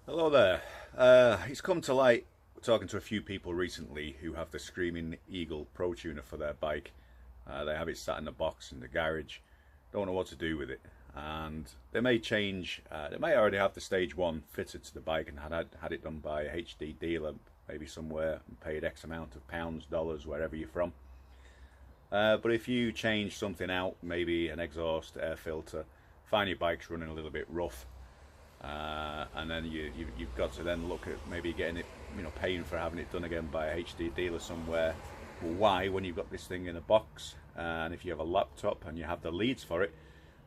Hello there. It's come to light, talking to a few people recently who have the Screamin Eagle Pro Tuner for their bike. They have it sat in the box in the garage, don't know what to do with it, and they may change. They may already have the stage 1 fitted to the bike and had it done by a HD dealer, maybe somewhere, and paid X amount of pounds, dollars, wherever you're from. But if you change something out, maybe an exhaust, air filter, find your bike's running a little bit rough, and then you've got to then look at maybe getting it, paying for having it done again by a HD dealer somewhere. Well, why, when you've got this thing in a box, and if you have a laptop and you have the leads for it,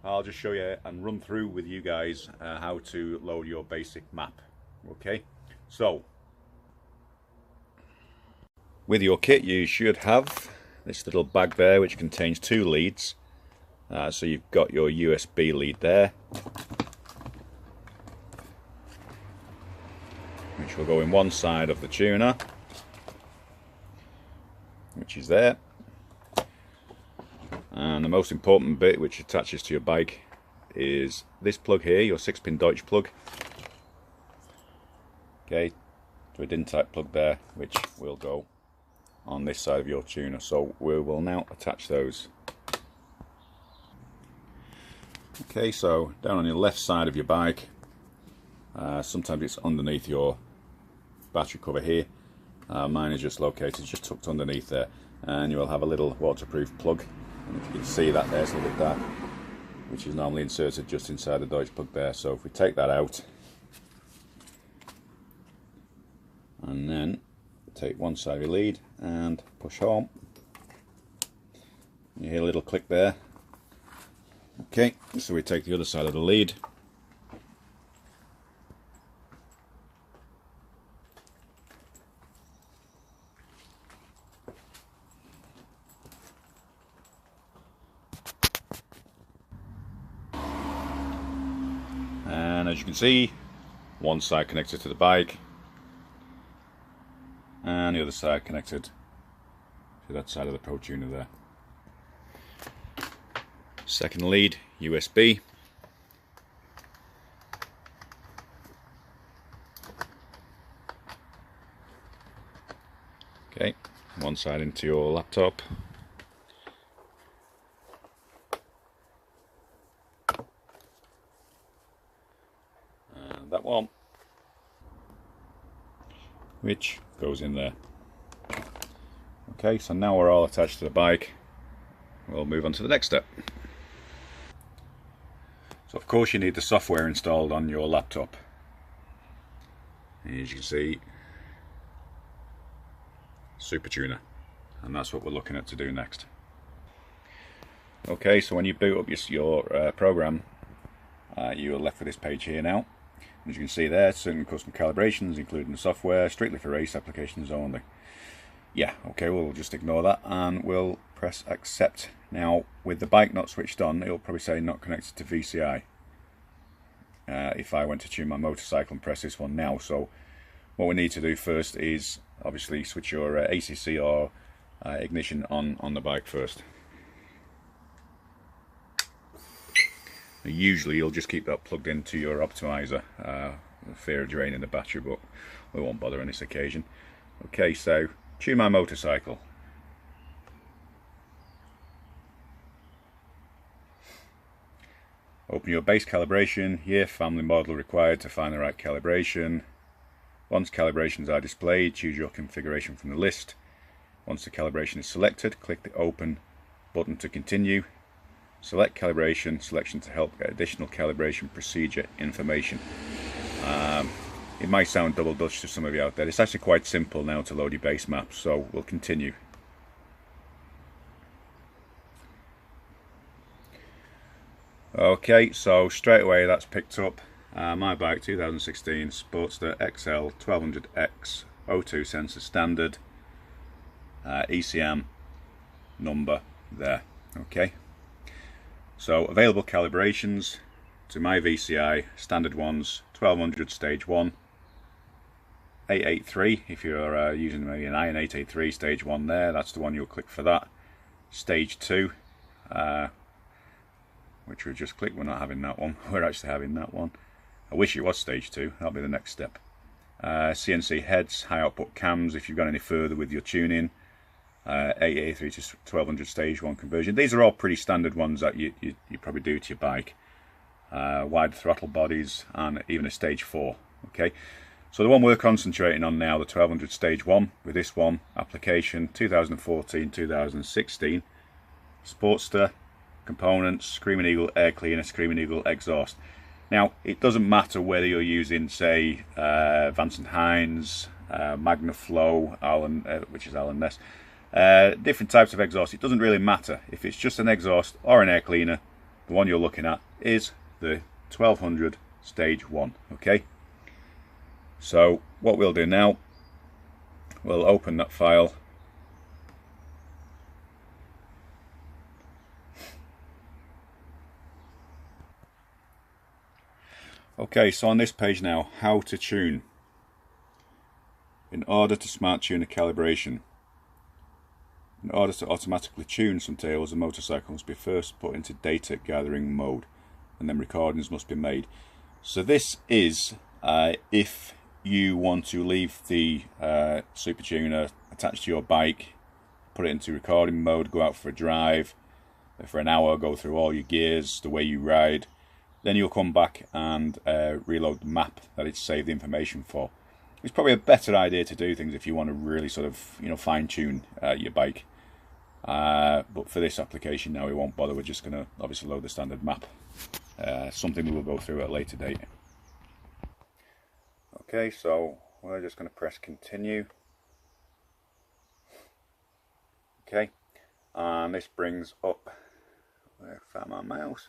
I'll just show you and run through with you guys how to load your basic map. Okay, so with your kit you should have this little bag there which contains 2 leads. So you've got your USB lead there, which will go in one side of the tuner, which is there. And the most important bit, which attaches to your bike, is this plug here, your 6-pin Deutsch plug. Okay, to a DIN type plug there, which will go on this side of your tuner. So we will now attach those. Okay, so down on your left side of your bike, sometimes it's underneath your battery cover here. Mine is just located, just tucked underneath there, and you will have a little waterproof plug. And if you can see that there's a little bit dark, which is normally inserted just inside the Deutsch plug there. So if we take that out, and then take one side of your lead and push home, you hear a little click there. Okay, so we take the other side of the lead, and as you can see, one side connected to the bike and the other side connected to that side of the Pro Tuner there. Second lead, USB. Okay, one side into your laptop. And that one, which goes in there. Okay, so now we're all attached to the bike. We'll move on to the next step. So of course you need the software installed on your laptop. As you can see, Super Tuner, and that's what we're looking at to do next. Okay, so when you boot up your program, you are left with this page here now. As you can see there, certain custom calibrations, including the software, strictly for race applications only. Yeah, okay, we'll just ignore that and we'll press accept. Now, with the bike not switched on, it'll probably say not connected to VCI. If I went to tune my motorcycle and press this one now. So what we need to do first is obviously switch your ACC or ignition on the bike first. Usually you'll just keep that plugged into your optimizer, fear of draining the battery, but we won't bother on this occasion. Okay, so tune my motorcycle. Open your base calibration, year, family, model required to find the right calibration. Once calibrations are displayed, choose your configuration from the list. Once the calibration is selected, click the open button to continue. Select calibration selection to help get additional calibration procedure information. It might sound double Dutch to some of you out there. It's actually quite simple now to load your base map, so we'll continue. Okay, so straight away that's picked up my bike, 2016 Sportster XL 1200X O2 sensor standard, ECM number there. Okay, so available calibrations to my VCI, standard ones, 1200 stage 1, 883 if you're using maybe an iron 883 stage 1 there, that's the one you'll click for that. Stage 2, which we've just clicked. We're not having that one. We're actually having that one. I wish it was stage 2. That'll be the next step. CNC heads, high output cams if you've gone any further with your tuning. 883 to 1200 stage 1 conversion. These are all pretty standard ones that you probably do to your bike. Wide throttle bodies and even a stage 4. Okay, so the one we're concentrating on now, the 1200 stage 1, with this one, application 2014-2016, Sportster, components, Screamin Eagle air cleaner, Screamin Eagle exhaust. Now, it doesn't matter whether you're using, say, Vincent Hines, Magnaflow, which is Allen Ness, different types of exhaust. It doesn't really matter. If it's just an exhaust or an air cleaner, the one you're looking at is the 1200 stage 1. Okay, so what we'll do now, we'll open that file. Okay, so on this page now, how to tune. In order to smart tune a calibration, in order to automatically tune some tails, a motorcycle must be first put into data gathering mode, and then recordings must be made. So this is if you want to leave the super tuner attached to your bike, put it into recording mode, go out for a drive for an hour, go through all your gears, the way you ride. Then you'll come back and reload the map that it's saved the information for. It's probably a better idea to do things if you want to really sort of, fine tune your bike. But for this application now, we won't bother. We're just going to obviously load the standard map. Something we will go through at a later date. Okay, so we're just going to press continue. Okay, and this brings up, where I found my mouse,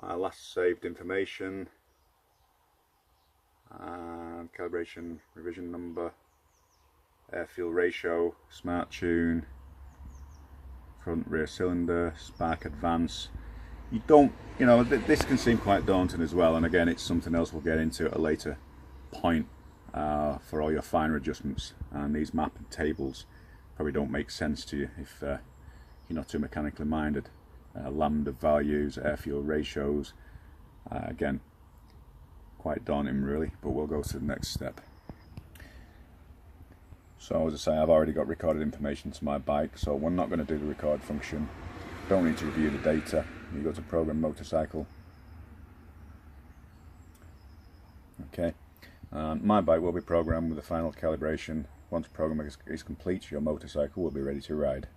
my last saved information, and calibration revision number, air fuel ratio, smart tune, front rear cylinder, spark advance. You don't, this can seem quite daunting as well, and again it's something else we'll get into at a later point for all your finer adjustments. And these map and tables probably don't make sense to you if you're not too mechanically minded. Lambda values, air fuel ratios, again quite daunting really, but we'll go to the next step. So as I say, I've already got recorded information to my bike, so we're not going to do the record function. Don't need to review the data. You go to program motorcycle. Okay, and my bike will be programmed with the final calibration. Once programming is complete, your motorcycle will be ready to ride.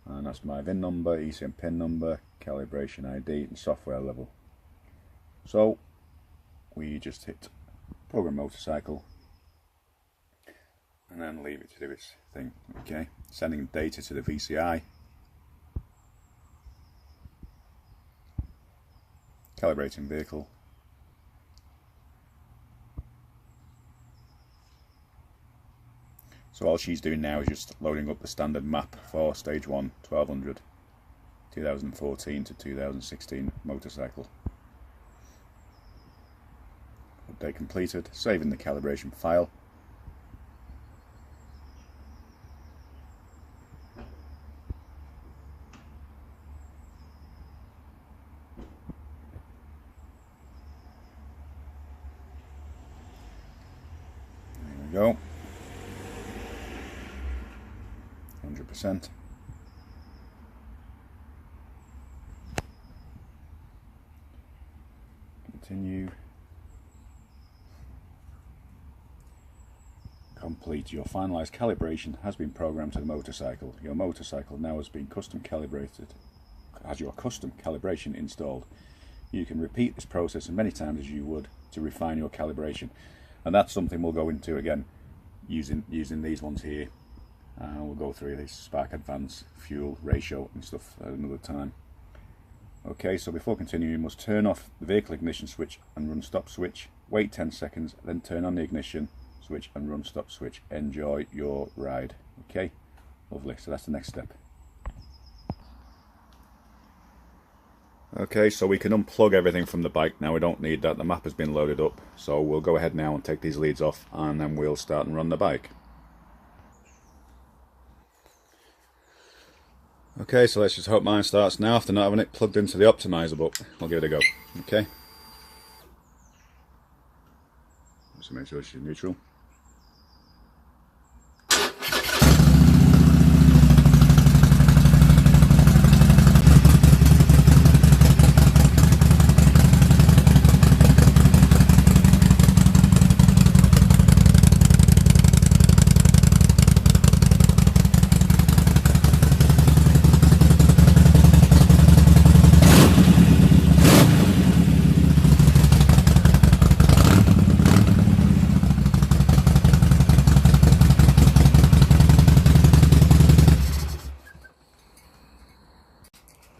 And that's my VIN number, ECM pin number, calibration ID and software level. So we just hit program motorcycle and then leave it to do its thing. Okay, sending data to the VCI, calibrating vehicle, so all she's doing now is just loading up the standard map for stage 1, 1200, 2014 to 2016 motorcycle. Update completed, saving the calibration file. There we go. 100%. Continue. Complete. Your finalized calibration has been programmed to the motorcycle. Your motorcycle now has been custom calibrated, has your custom calibration installed. You can repeat this process as many times as you would to refine your calibration, and that's something we'll go into again using these ones here. We'll go through this spark advance, fuel ratio and stuff at another time. Okay, so before continuing, you must turn off the vehicle ignition switch and run stop switch, wait 10 seconds, then turn on the ignition switch and run stop switch. Enjoy your ride. Okay, lovely. So that's the next step. Okay, so we can unplug everything from the bike now. We don't need that. The map has been loaded up, so we'll go ahead now and take these leads off, and then we'll start and run the bike. Okay, so let's just hope mine starts now after not having it plugged into the optimizer, but I'll give it a go. Okay. Just make sure she's neutral.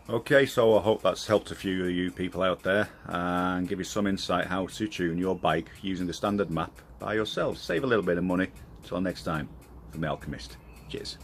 Okay, so I hope that's helped a few of you people out there and give you some insight how to tune your bike using the standard map by yourselves. Save a little bit of money. Till next time, from the Alchemist. Cheers.